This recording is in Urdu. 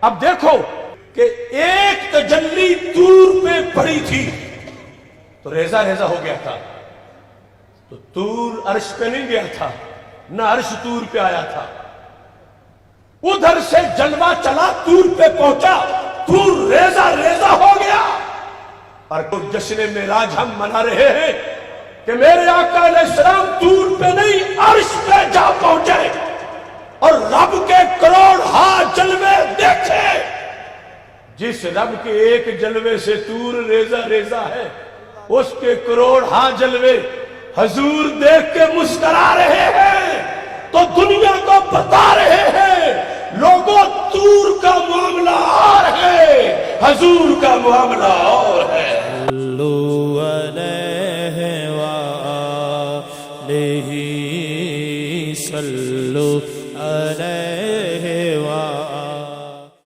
اب دیکھو کہ ایک تجلی طور پہ پڑی تھی تو ریزہ ریزہ ہو گیا تھا، تو طور عرش پہ نہیں گیا تھا، نہ عرش طور پہ آیا تھا، ادھر سے جلوہ چلا طور پہ پہنچا، طور ریزہ ریزہ ہو گیا۔ اور جشن معراج ہم منا رہے ہیں کہ میرے آقا علیہ السلام طور پہ نہیں عرش پہ جا پہنچے اور رب کے کروڑ ہاں جلوے دیکھے۔ جس رب کے ایک جلوے سے طور ریزہ ریزہ ہے، اس کے کروڑ ہاں جلوے حضور دیکھ کے مسکرا رہے ہیں، تو دنیا کو بتا رہے ہیں لوگوں طور کا معاملہ اور ہے، حضور کا معاملہ اور